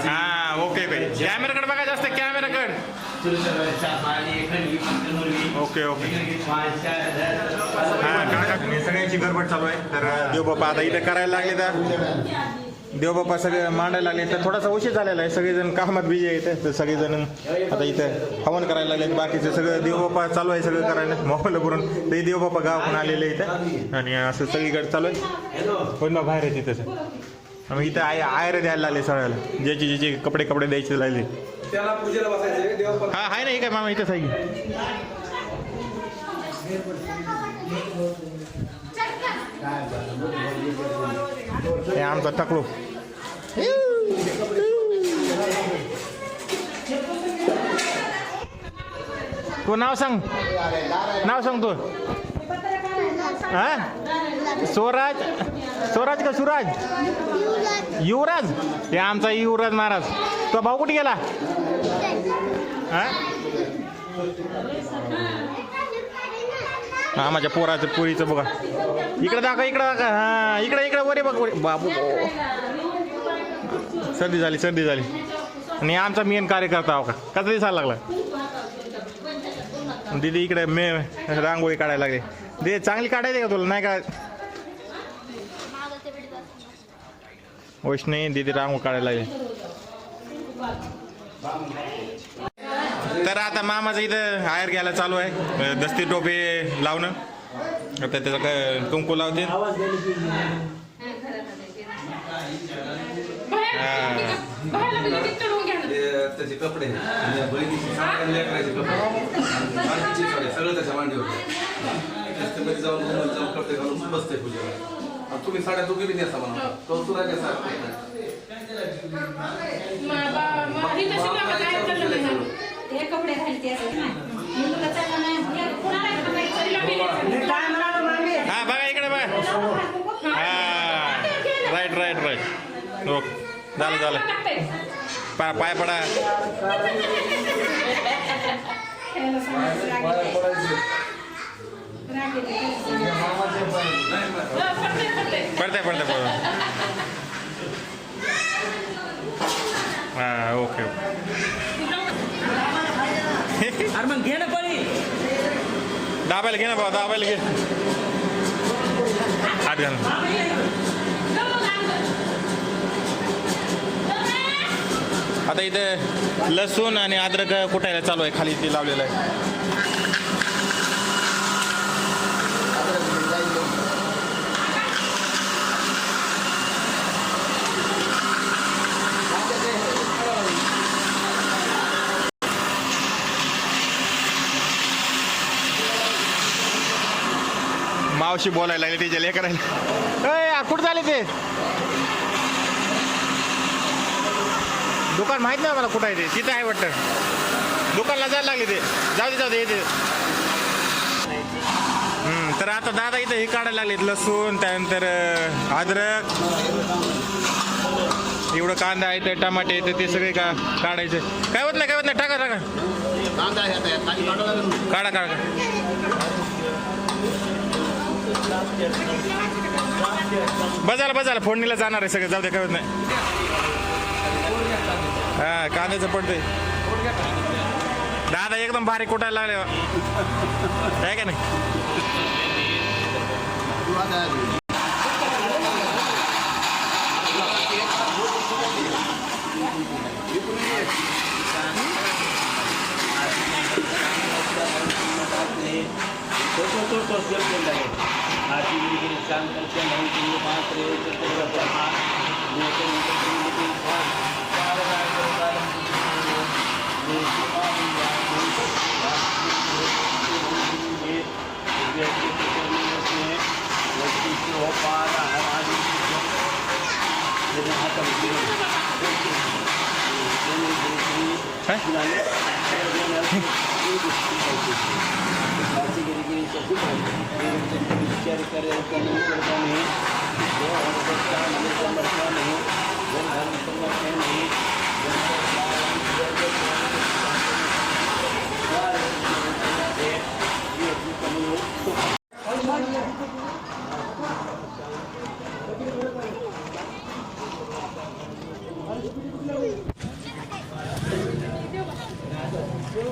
हा okay okay कॅमेराकडे बघायचं असतं कॅमेराकडे ओके ओके हां काका सगळ्यांची गडबड चालू आहे तर देवबाप्पा आता इथं करायला लागले तर देवबाप्पा सगळे मांडायला लागले तर थोडासा उशीर झालेला आहे सगळेजण कामात बिजी आहेत तर सगळेजण आता इथं हवन करायला लागले बाकीचं सगळं देवबाप्पा चालू आहे सगळं करायला मोबाईल भरून ते देवबाप्पा गावातून आलेले इथं आणि असं सगळीकडे चालू आहे पण बाहेर आहे तिथं मग इथं आयर द्यायला लागले सगळ्याला ज्याचे कपडे द्यायचे लागले त्याला पूजेला बसायचं हा आहे ना हे काय मामा इथंच आहे हे आमचा टाकलो तू नाव सांग तू हा स्वराज का सुराज युवराज हे आमचा युवराज महाराज तो भाऊ कुठे गेला हा माझ्या पोरीचं बघा इकडे दाखवा हा इकडे वरे बघ बाबू सर्दी झाली आणि आमचा मेन कार्यकर्ता हो का कसा दिसायला लागला दीदी इकडे रांगोळी काढायला लागली दे चांगली काढायची का तुला नाही का वैष्णवी दीदी रांगोळी काढायला लागली तर आता मामाचं इथं आयर घ्यायला चालू आहे दस्ती टोपे लावणं आता त्याचं काय कुंकू लावते त्याचे कपडे सगळं त्याच्या मांडीवर जाऊन कपडे घालून बसते पूजेला तुम्ही साड्या दोघी बी नेसा म्हणा कौतुरा कपडे घालते हा बघा इकडे बघा हा राईट ओके झालं पाय पडा पडते हा ओके अरे मग घे ना पळी दाबायला घे ना बाबा दाबायला घे हात घाल आता इथे लसूण आणि अद्रक कुटायला चालू आहे खाली ते लावलेलं आहे मावशी बोलायला लागले तिच्या लेकरायला कुठं झाले ते दुकान माहित नाही मला कुठं आहे ते तिथं आहे वाटतं दुकानला जायला लागले ते जाऊ दे येते तर आता दादा इथं हे काढायला लागलेत लसूण त्यानंतर अद्रक एवढं कांदा आहे ते टमाटे येते ते सगळे काढायचे काय होत नाही टाका काढा बजाला फोडणीला जाणार आहे सगळं जाऊ दे काय होत नाही हा कांद्याचं पडतंय दादा एकदम भारी कुटायला लागले आहे का नाही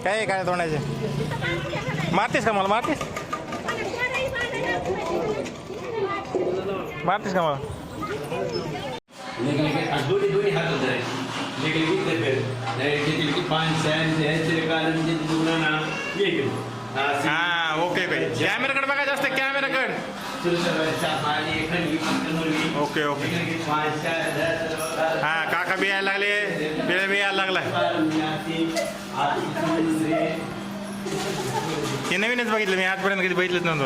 काय आहे काय तोंडाचे मारतेस का मला मारतेस मारतेस का मला दोन्ही हात होते हा ओके ओके कॅमेराकडे बघायचं असतं कॅमेराकडे ओके ओके हा काका बी यायला लागले बिळा बी यायला लागलाय हे नवीनच बघितलं मी आजपर्यंत कधी बघितलंच नव्हतं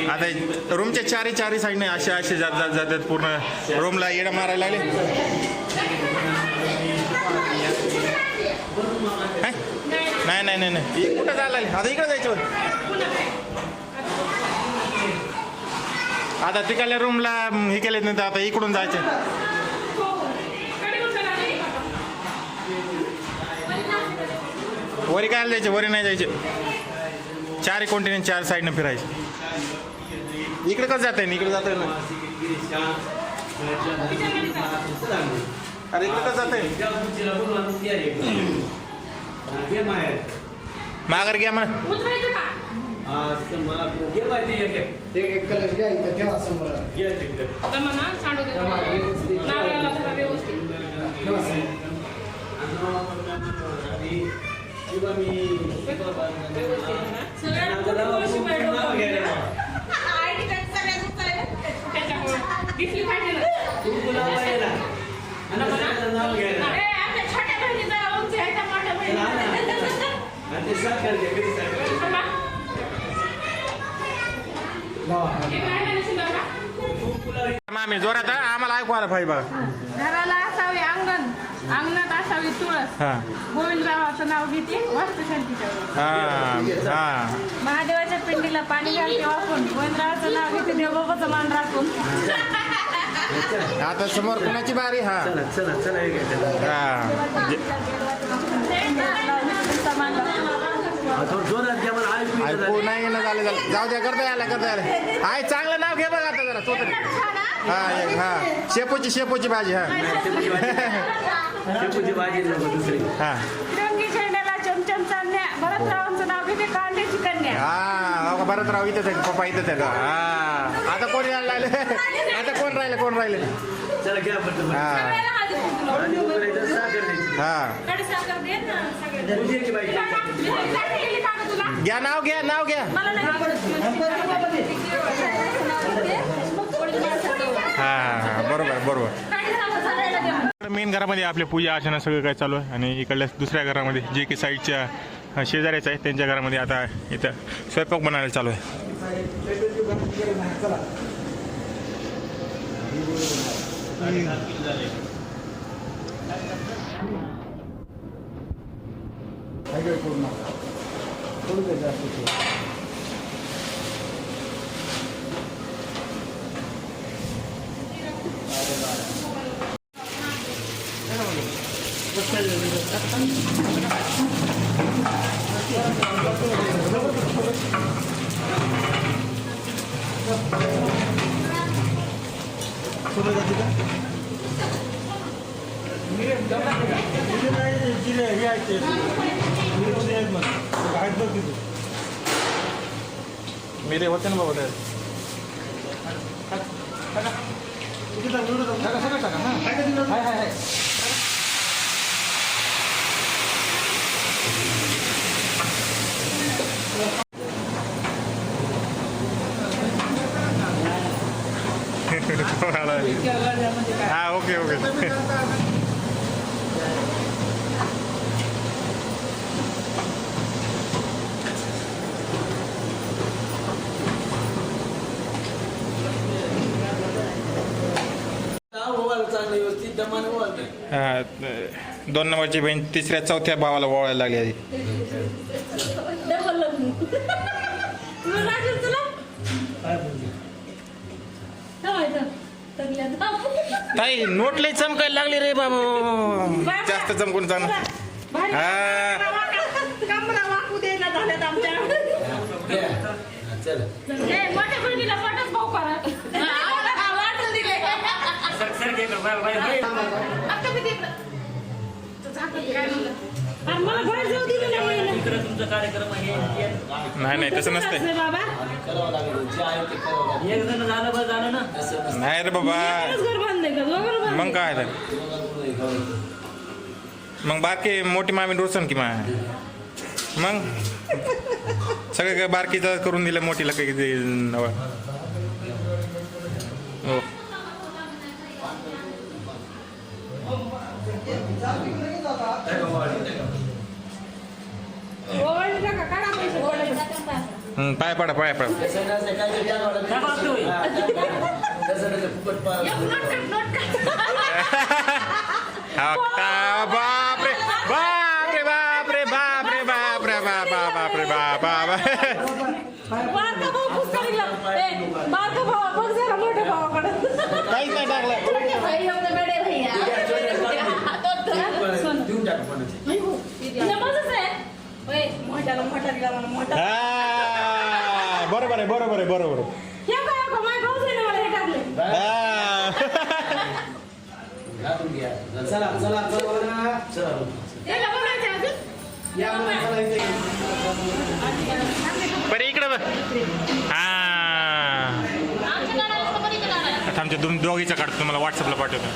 आता रूमच्या चारी साईडने असे जातात पूर्ण रूमला येडा मारायला लागले नाही कुठं जायला लागले आता इकडे जायचं आता तिकडल्या रूमला हे केले नाही तर आता इकडून जायचं वरी काय जायचे वरी नाही जायचे चार कॉन्टिनेंट चार साईडनं फिरायचे इकडे कसं जात आहे इकडे जात आहे ना अरे इकडे कसं जात आहे माघार घ्या म्हणा मामी जोरात आम्हाला ऐकू आलं पाहिजे बघा घराला असावे अंगण अंगणात असावी तुळस गोविंदरावाचं नाव घेते वास्तुशांतीच्या महादेवाच्या पिंडीला पाणी घालते वापरून गोविंदरावाचं नाव घेते देवबाबाचं मान राखून आता समोर कुणाची बारी ऐकू नाही ना झालं जाऊ द्या करता यायला आय चांगलं नाव घे बघ आता जरा तो तरी हा शेपूची भाजी तिरंगी झेंड्याला चमचम चालण्या भरतरावांचं नाव घेते कांद्याची कन्या हा भरतराव इथंच आहे पप्पा इथंच आहे आता कोण यायला लागले आता कोण राहिले घ्या नाव घ्या बरोबर मेन घरामध्ये आपल्या पूजा अर्चना सगळं काय चालू आहे आणि इकडल्या दुसऱ्या घरामध्ये जे की साईडच्या शेजाऱ्याचं आहे त्यांच्या घरामध्ये आता इथं स्वयंपाक बनायला चालू आहे मेरे होते ना बाबा हा ओके दोन नंबरची बहीण तिसऱ्या चौथ्या भावाला ओवाळायला लागली आधी ताई नोट लई चमकायला लागली रे बाबा जास्त चमकून चांगलं कमरा वाकू देना झाल्यात आमच्या मोठ्या बहिणीला वाटच भाऊ करा वाटच दिले आता मी तिकडं मला बाहेर जाऊ दिलं नाही तुमचा कार्यक्रम आहे नाही तसं नसतंय बाबा एक जण झालं बस झालं ना नाही रे बाबा घर बांधले का दोघं मग काय तर मग बारकी मोठी मामी डोसन की मा मग सगळं काय बारकीचं करून दिलं मोठीला काही नवा हो पाय पडा बापरे बापरे बापरे बापरे बापरे बापरे बापरे काहीच नाही टाकलं बरोबर आहे बरं इकडं बघ आता आमच्या दोघीचा काढतो तुम्हाला व्हॉट्सअपला पाठवतो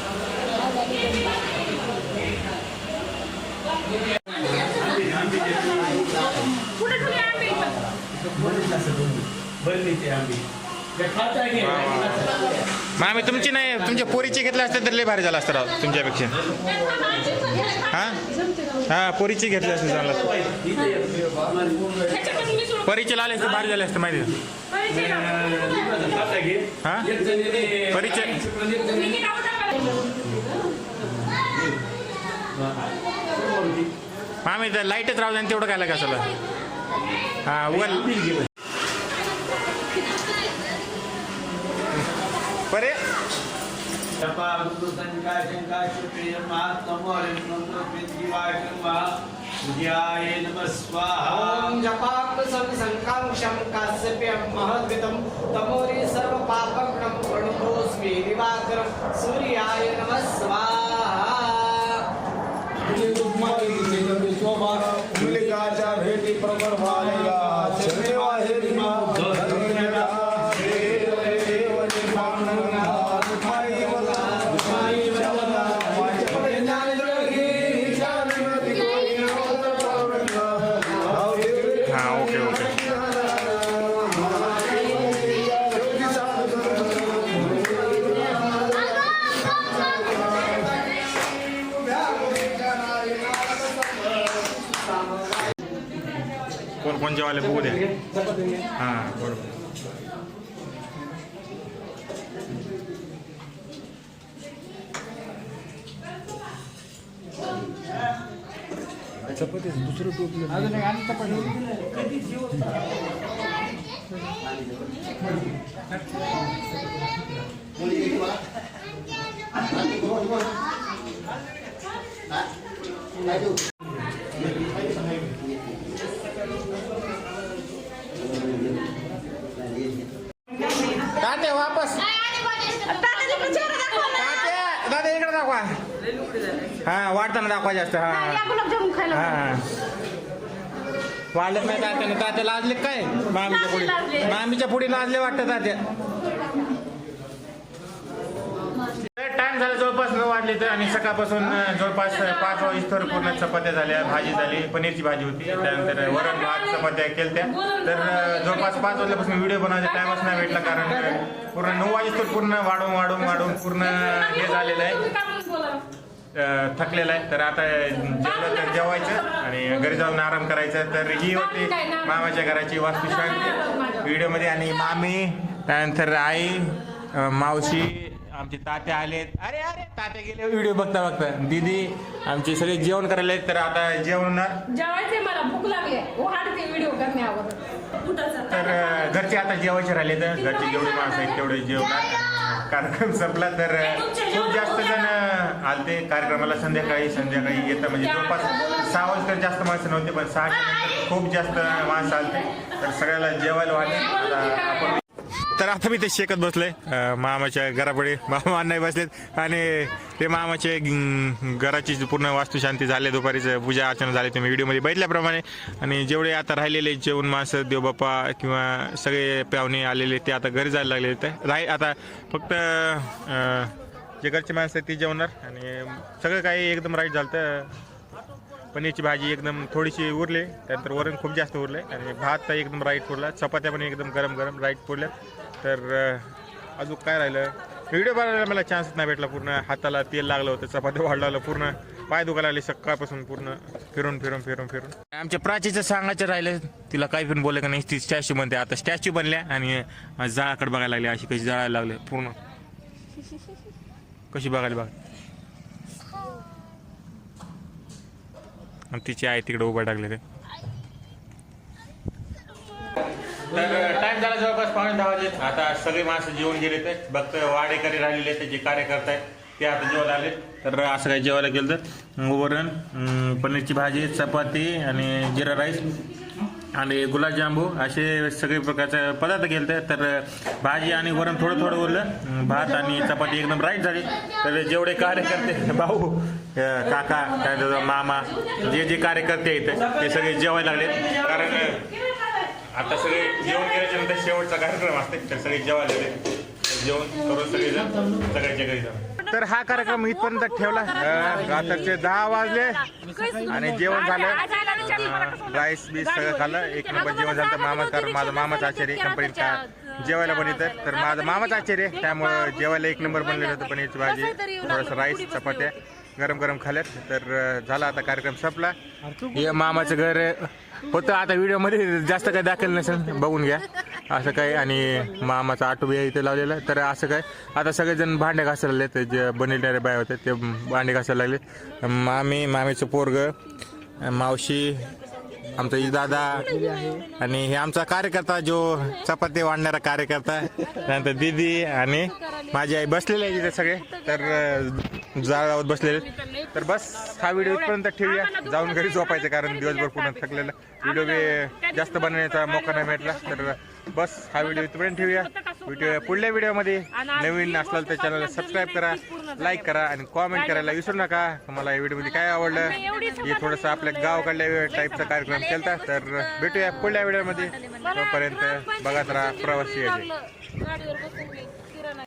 मामी तुमची नाही तुमच्या पोरीची घेतले असते तर लय भारी झालं असतं राव तुमच्यापेक्षा हा पोरीची घेतली असते झालं परीचे लाले असते भारी झाले असते माहिती हा परीचे मामी तर लाईटच राहू द्या तेवढं काय लागा सगळं हा उगल बरे तमोरी सर्व पापग्नं प्रणतोस्मि दिवाकरं सूर्याय नमः स्वाहा मुलिकाच्या भेटी प्रबर व्हायला कोण जेवायला बघू द्या हां बरोबर चपातीचं दुसरं टोपलं अजून एक आणि चपाती तात्या वापस दादा इकडे दाखवा हा वाढताना दाखवा जास्त हा हा वाढत नाही तात्याने तात्या लाजले काय मामीच्या पुढे लाजले वाटतं तात्या टाइम झाला जवळपास 9 वाजले तर आणि सकाळपासून जवळपास 5 वाजेस्तोवर पूर्ण चपात्या झाल्या भाजी झाली पनीरची भाजी होती त्यानंतर वरण भात चपात्या केल्या तर जवळपास 5 वाजल्यापासून व्हिडिओ बनवायचा टाइमच नाही भेटला कारण पूर्ण 9 वाजेस्तोवर पूर्ण वाढून पूर्ण हे झालेलं आहे थकलेलं आहे तर आता जेवलं तर जेवायचं आणि घरी जाऊन आराम करायचा तर ही होती मामाच्या घराची वास्तुशांती व्हिडिओमध्ये आणि मामी त्यानंतर आई मावशी आमचे तात्या आलेत अरे तात्या गेले व्हिडिओ बघता दीदी आमचे सगळे जेवण करायला आहेत तर आता जेवणार जेवायचे मला भूक लागली वाढते व्हिडिओ करण्यावर तर घरचे आता जेवायचे राहिले तर घरचे जेवढे माणसं आहेत तेवढे जेवणार कार्यक्रम संपला तर खूप जास्त जण आलते कार्यक्रमाला. संध्याकाळी येतं म्हणजे जवळपास 6 वाजता जास्त माणसं नव्हते, पण 6च्या नंतर खूप जास्त माणसं आलते. तर सगळ्याला जेवायला वाटले. आपण तर आता मी ते शेकत बसलोय मामाच्या घरापुढे. मामा नाही बसलेत आणि ते मामाचे घराची पूर्ण वास्तुशांती झाली, दुपारीच पूजा अर्चना झाली तुम्ही व्हिडिओमध्ये बघितल्याप्रमाणे. आणि जेवढे आता राहिलेले जेवण माणसं देवबाप्पा किंवा सगळे पाहुणे आलेले ते आता घरी जायला लागले. ते आता फक्त जे घरचे माणसं आहेत ती जेवणार. आणि सगळं काही एकदम राईट झालं. तर पनीरची भाजी एकदम थोडीशी उरली, त्यानंतर वरण खूप जास्त उरले आणि भात एकदम राईट उरला. चपात्या पण एकदम गरम गरम राईट पुरल्या. तर अजून काय राहिलं, व्हिडिओ बनायला मला चान्स नाही भेटला. पूर्ण हाताला तेल लागलं होतं, चपात्या वाढलं, पूर्ण पाय दुखायला लागले सकाळपासून पूर्ण फिरून. आमच्या प्राचीचं सांगायचं राहिलं, तिला काही पण बोललं का नाही. ती स्टॅच्यू म्हणते, आता स्टॅच्यू बनल्या आणि जाळाकडे बघायला लागली. अशी कशी जाळायला लागले पूर्ण, कशी बघायला बघा. आणि तिची आई तिकडे उभा टाकले ते. तर टाइम झाला जवळपास 9:15 वाजले. आता सगळे माणसं जेवण गेले. ते फक्त वाडेकरी राहिलेले ते जे कार्यकर्ते आहेत ते आता जेवायला आले. तर असं काही जेवायला गेलं तर वरण, पनीरची भाजी, चपाती आणि जिरा राईस आणि गुलाबजांबू असे सगळे प्रकारचे पदार्थ गेले. तर भाजी आणि वरण थोडं उरलं. भात आणि चपाती एकदम राईट झाली. तर जेवढे कार्यकर्ते, भाऊ, काका, काय मामा, जे कार्यकर्ते आहेत ते सगळे जेवायला लागले. कारण आता सगळे जेवण केल्याच्या नंतर शेवटचा कार्यक्रम असते. तर सगळे जेवायला लागले. जेवण करून सगळेजण सगळ्याच्या घरी जाऊ. तर हा कार्यक्रम इथपर्यंत ठेवला. रात्रीचे 10 वाजले आणि जेवण झालं. राईस बीस सगळं खाल्लं. एक नंबर जेवण झालं. तर मामा, कारण माझा मामाच आचार्य कंपनीत का जेवायला बनवतात. तर माझा मामाच आचार्य, त्यामुळं जेवायला एक नंबर बनलेलं होतं. पनीरची भाजी, थोडंसं राईस, चपात्या गरम खाल्यात. तर झाला आता कार्यक्रम संपला. हे मामाचं घर होतं. आता व्हिडिओमध्ये जास्त काही दाखल नसेल, बघून घ्या असं काय. आणि मामाचा आटो बी इथे लावलेला. तर असं काय, आता सगळेजण भांडे घासायला लागले. ते जे बनवणारे बाय होते ते भांडे घासायला लागले. मामीचं पोरग, मावशी, आमचा दादा आणि हे आमचा कार्यकर्ता जो चपाती वाढणारा कार्यकर्ता, त्यानंतर दीदी आणि माझी आई बसलेले आहे तिथे सगळे. तर जाळावर बसलेले. तर बस हा व्हिडिओ इथपर्यंत ठेवूया. जाऊन घरी झोपायचं, कारण दिवसभर पूर्ण थकलेला. व्हिडिओ बी जास्त बनवण्याचा मौका नाही भेटला. तर बस हा व्हिडिओ इथपर्यंत ठेवूया. पुढल्या व्हिडिओमध्ये नवीन असलाल तर चॅनलला सबस्क्राईब करा, लाईक करा आणि कॉमेंट करायला विसरू नका. तुम्हाला या व्हिडिओमध्ये काय आवडलं, हे थोडंसं आपल्या गावाकडल्या टाईपचा कार्यक्रम केला. तर भेटूया पुढल्या व्हिडिओमध्ये. तोपर्यंत बघत राहा प्रवासी.